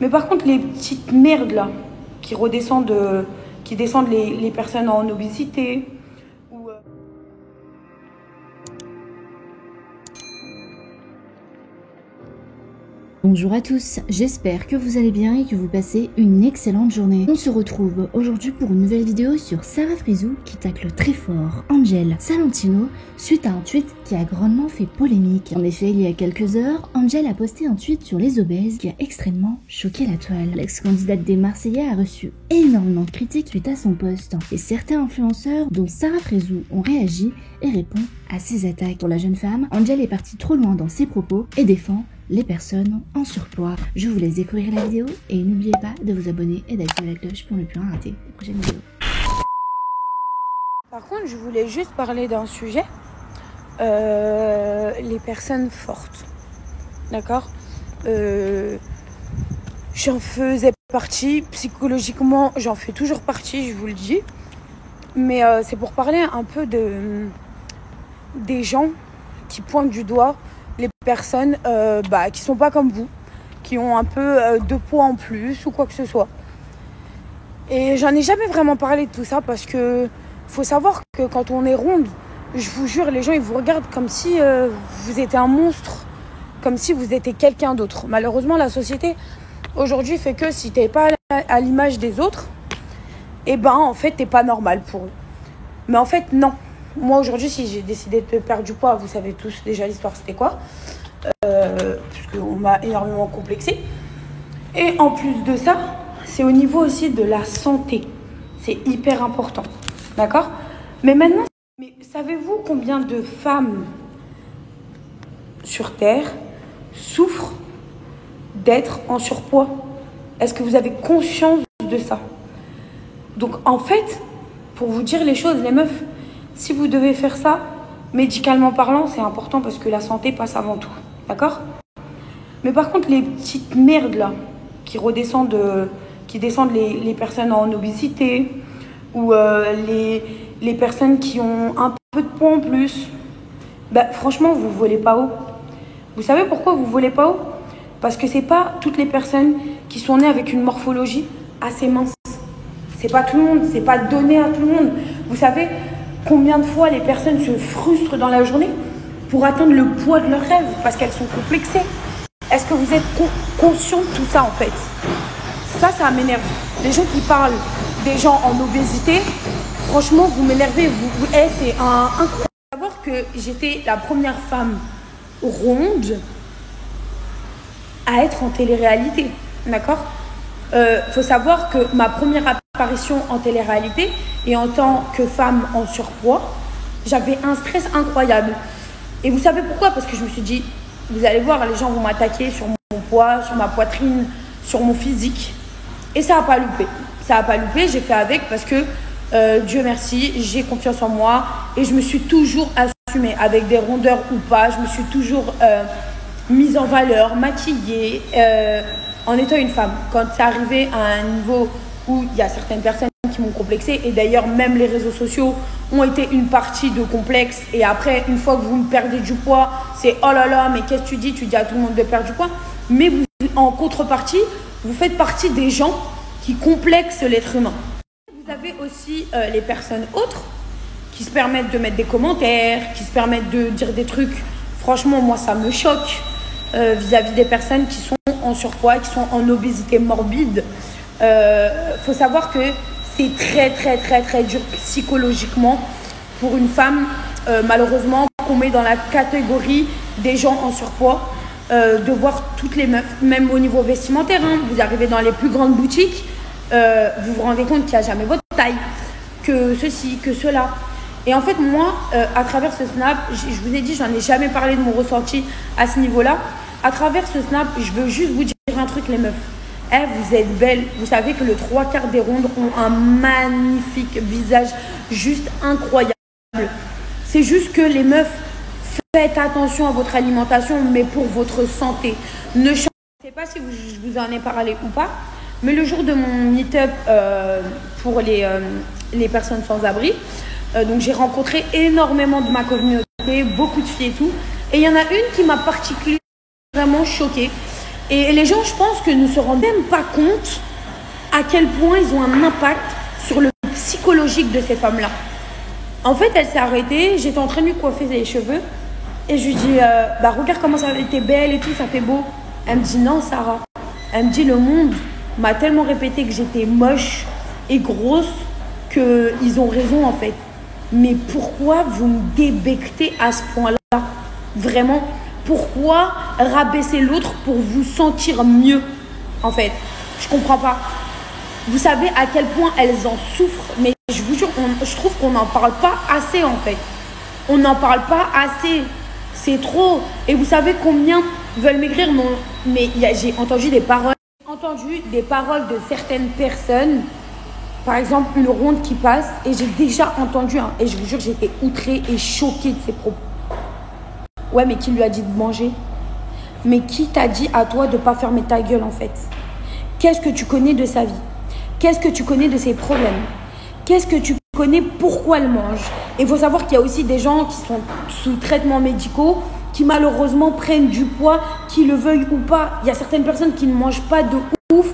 Mais par contre, les petites merdes là, qui redescendent, qui descendent les personnes en obésité, ou Bonjour à tous, j'espère que vous allez bien et que vous passez une excellente journée. On se retrouve aujourd'hui pour une nouvelle vidéo sur Sarah Frizou qui tacle très fort Angel Salentino suite à un tweet qui a grandement fait polémique. En effet, il y a quelques heures, Angel a posté un tweet sur les obèses qui a extrêmement choqué la toile. L'ex-candidate des Marseillais a reçu énormément de critiques suite à son post et certains influenceurs dont Sarah Frizou ont réagi et répondent à ces attaques. Pour la jeune femme, Angel est partie trop loin dans ses propos et défend les personnes en surpoids. Je vous laisse découvrir la vidéo et n'oubliez pas de vous abonner et d'activer la cloche pour ne plus rien rater les prochaines vidéos. Par contre, je voulais juste parler d'un sujet, les personnes fortes, d'accord. J'en faisais partie, psychologiquement, j'en fais toujours partie, je vous le dis. Mais c'est pour parler un peu des gens qui pointent du doigt les personnes qui sont pas comme vous, qui ont un peu de poids en plus ou quoi que ce soit. Et j'en ai jamais vraiment parlé de tout ça parce que faut savoir que quand on est ronde, je vous jure, les gens ils vous regardent comme si vous étiez un monstre, comme si vous étiez quelqu'un d'autre. Malheureusement, la société aujourd'hui fait que si t'es pas à l'image des autres, et ben en fait t'es pas normal pour eux. Mais en fait non. Moi aujourd'hui, si j'ai décidé de perdre du poids, vous savez tous déjà l'histoire c'était quoi, puisqu'on m'a énormément complexé. Et en plus de ça, c'est au niveau aussi de la santé. C'est hyper important, d'accord? Mais maintenant, savez-vous combien de femmes sur Terre souffrent d'être en surpoids? Est-ce que vous avez conscience de ça? Donc en fait, pour vous dire les choses, les meufs, si vous devez faire ça, médicalement parlant, c'est important parce que la santé passe avant tout, d'accord? Mais par contre, les petites merdes là, qui descendent les personnes en obésité, ou les personnes qui ont un peu de poids en plus, franchement, vous volez pas haut. Vous savez pourquoi vous volez pas haut? Parce que c'est pas toutes les personnes qui sont nées avec une morphologie assez mince. C'est pas tout le monde, c'est pas donné à tout le monde. Vous savez combien de fois les personnes se frustrent dans la journée pour atteindre le poids de leurs rêves parce qu'elles sont complexées? Est-ce que vous êtes conscient de tout ça en fait? Ça m'énerve. Les gens qui parlent des gens en obésité, franchement, vous m'énervez. C'est incroyable. Il faut savoir que j'étais la première femme ronde à être en télé-réalité, d'accord? Faut savoir que ma première apparition en télé-réalité et en tant que femme en surpoids, j'avais un stress incroyable. Et vous savez pourquoi? Parce que je me suis dit, vous allez voir, les gens vont m'attaquer sur mon poids, sur ma poitrine, sur mon physique. Et ça n'a pas loupé. Ça n'a pas loupé, j'ai fait avec parce que, Dieu merci, j'ai confiance en moi et je me suis toujours assumée, avec des rondeurs ou pas. Je me suis toujours mise en valeur, maquillée, en étant une femme. Quand c'est arrivé à un niveau où il y a certaines personnes qui m'ont complexée, et d'ailleurs même les réseaux sociaux ont été une partie de complexe, et après une fois que vous me perdez du poids, c'est oh là là, mais qu'est-ce que tu dis à tout le monde de perdre du poids, mais vous, en contrepartie, vous faites partie des gens qui complexent l'être humain. Vous avez aussi les personnes autres qui se permettent de mettre des commentaires, qui se permettent de dire des trucs, franchement moi ça me choque, vis-à-vis des personnes qui sont en surpoids, qui sont en obésité morbide. Faut savoir que c'est très dur psychologiquement pour une femme, malheureusement, qu'on met dans la catégorie des gens en surpoids, de voir toutes les meufs, même au niveau vestimentaire, hein, vous arrivez dans les plus grandes boutiques, vous vous rendez compte qu'il n'y a jamais votre taille, que ceci, que cela. Et en fait, moi, à travers ce snap, je vous ai dit, j'en ai jamais parlé de mon ressenti à ce niveau-là. À travers ce snap, je veux juste vous dire un truc, les meufs. Vous êtes belles. Vous savez que le 3/4 des rondes ont un magnifique visage, juste incroyable. C'est juste que les meufs, faites attention à votre alimentation, mais pour votre santé. Je ne sais pas si je vous en ai parlé ou pas, mais le jour de mon meet-up pour les personnes sans abri, donc j'ai rencontré énormément de ma communauté, beaucoup de filles et tout. Et il y en a une qui m'a particulièrement choquée. Et les gens, je pense que ne se rendent même pas compte à quel point ils ont un impact sur le psychologique de ces femmes-là. En fait, elle s'est arrêtée, j'étais en train de lui coiffer les cheveux et je lui dis regarde comment ça a été belle et tout, ça fait beau. Elle me dit non Sarah. Elle me dit le monde m'a tellement répété que j'étais moche et grosse qu'ils ont raison en fait. Mais pourquoi vous me débectez à ce point-là? Vraiment, pourquoi rabaisser l'autre pour vous sentir mieux? En fait, je comprends pas. Vous savez à quel point elles en souffrent, mais je vous jure, je trouve qu'on n'en parle pas assez en fait. On n'en parle pas assez. C'est trop. Et vous savez combien veulent maigrir? Non, mais j'ai entendu des paroles. J'ai entendu des paroles de certaines personnes. Par exemple, une ronde qui passe. Et j'ai déjà entendu, et je vous jure, j'étais outrée et choquée de ses propos. Ouais, mais qui lui a dit de manger? Mais qui t'a dit à toi de ne pas fermer ta gueule en fait? Qu'est-ce que tu connais de sa vie? Qu'est-ce que tu connais de ses problèmes? Qu'est-ce que tu connais pourquoi elle mange? Et il faut savoir qu'il y a aussi des gens qui sont sous traitements médicaux, qui malheureusement prennent du poids, qu'ils le veuillent ou pas. Il y a certaines personnes qui ne mangent pas de ouf,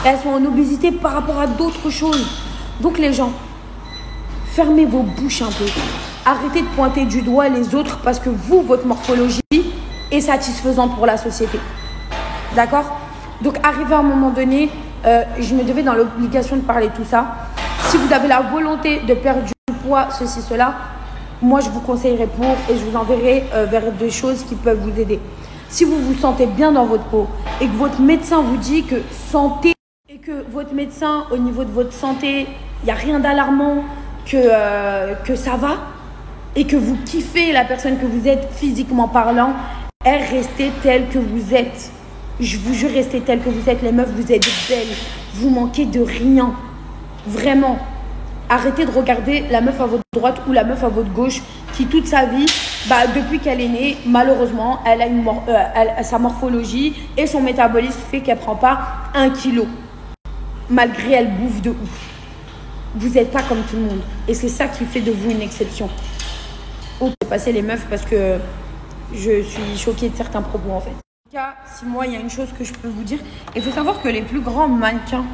et elles sont en obésité par rapport à d'autres choses. Donc les gens, fermez vos bouches un peu. Arrêtez de pointer du doigt les autres parce que vous, votre morphologie est satisfaisante pour la société. D'accord? Donc arrivé à un moment donné, je me devais dans l'obligation de parler de tout ça. Si vous avez la volonté de perdre du poids, ceci, cela, moi je vous conseillerais pour et je vous enverrai vers des choses qui peuvent vous aider. Si vous vous sentez bien dans votre peau et que votre médecin vous dit que santé et que votre médecin au niveau de votre santé, il n'y a rien d'alarmant, que ça va et que vous kiffez la personne que vous êtes physiquement parlant, restez telle que vous êtes. Je vous jure, restez telle que vous êtes. Les meufs, vous êtes belles. Vous manquez de rien. Vraiment. Arrêtez de regarder la meuf à votre droite ou la meuf à votre gauche qui, toute sa vie, depuis qu'elle est née, malheureusement, elle a sa morphologie et son métabolisme fait qu'elle ne prend pas 1 kilo. Malgré elle bouffe de ouf. Vous n'êtes pas comme tout le monde. Et c'est ça qui fait de vous une exception. Oh, j'ai passé les meufs parce que je suis choquée de certains propos en fait. Si moi, il y a une chose que je peux vous dire, il faut savoir que les plus grands mannequins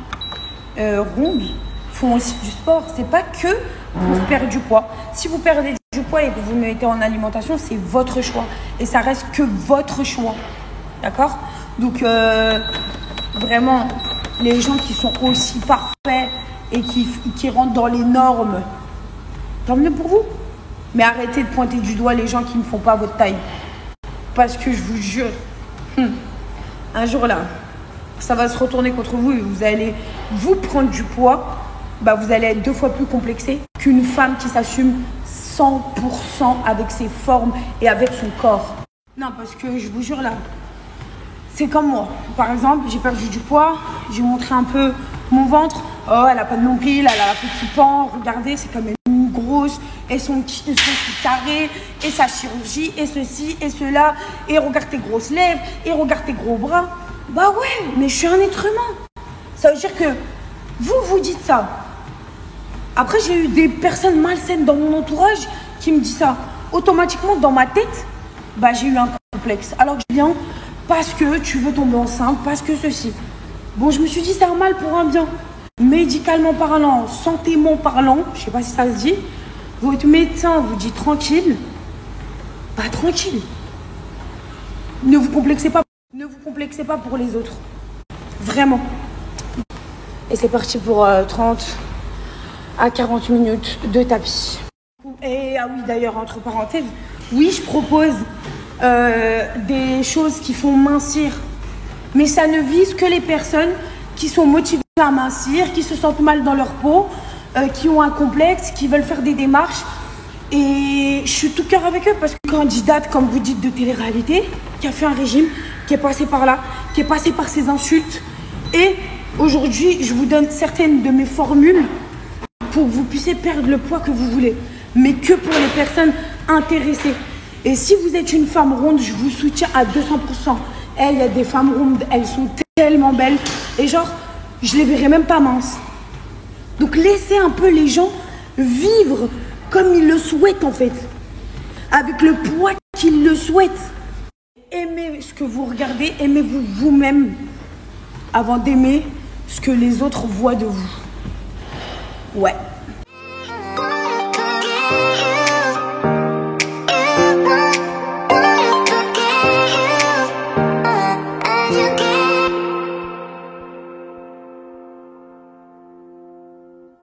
rondes font aussi du sport. C'est pas que pour perdre du poids. Si vous perdez du poids et que vous le mettez en alimentation, c'est votre choix. Et ça reste que votre choix. D'accord? Donc, vraiment, les gens qui sont aussi parfaits et qui rentrent dans les normes, tant mieux pour vous. Mais arrêtez de pointer du doigt les gens qui ne font pas votre taille. Parce que je vous jure, un jour là, ça va se retourner contre vous et vous allez vous prendre du poids. Vous allez être 2 fois plus complexé qu'une femme qui s'assume 100% avec ses formes et avec son corps. Non, parce que je vous jure là, c'est comme moi. Par exemple, j'ai perdu du poids, j'ai montré un peu mon ventre. Oh, elle a pas de nombril, elle a un petit pan. Regardez, c'est comme une grosse. Et son petit carré, et sa chirurgie, et ceci, et cela. Et regarde tes grosses lèvres, et regarde tes gros bras. Bah ouais, mais je suis un être humain. Ça veut dire que vous dites ça. Après, j'ai eu des personnes malsaines dans mon entourage qui me disent ça. Automatiquement, dans ma tête, j'ai eu un complexe. Alors que je viens parce que tu veux tomber enceinte, parce que ceci. Bon, je me suis dit, c'est un mal pour un bien. Médicalement parlant, santément parlant, je sais pas si ça se dit, votre médecin vous dit tranquille, tranquille. Ne vous complexez pas pour les autres. Vraiment. Et c'est parti pour 30 à 40 minutes de tapis. Et ah oui, d'ailleurs, entre parenthèses, oui, je propose des choses qui font mincir. Mais ça ne vise que les personnes qui sont motivées à mincir, qui se sentent mal dans leur peau, qui ont un complexe, qui veulent faire des démarches. Et je suis tout cœur avec eux parce que candidate, comme vous dites, de télé-réalité, qui a fait un régime, qui est passé par là, qui est passé par ces insultes. Et aujourd'hui, je vous donne certaines de mes formules pour que vous puissiez perdre le poids que vous voulez, mais que pour les personnes intéressées. Et si vous êtes une femme ronde, je vous soutiens à 200%. Il y a des femmes rondes, elles sont tellement belles. Et genre, je les verrai même pas minces. Donc laissez un peu les gens vivre comme ils le souhaitent en fait. Avec le poids qu'ils le souhaitent. aimez ce que vous regardez, aimez-vous vous-même avant d'aimer ce que les autres voient de vous. Ouais. You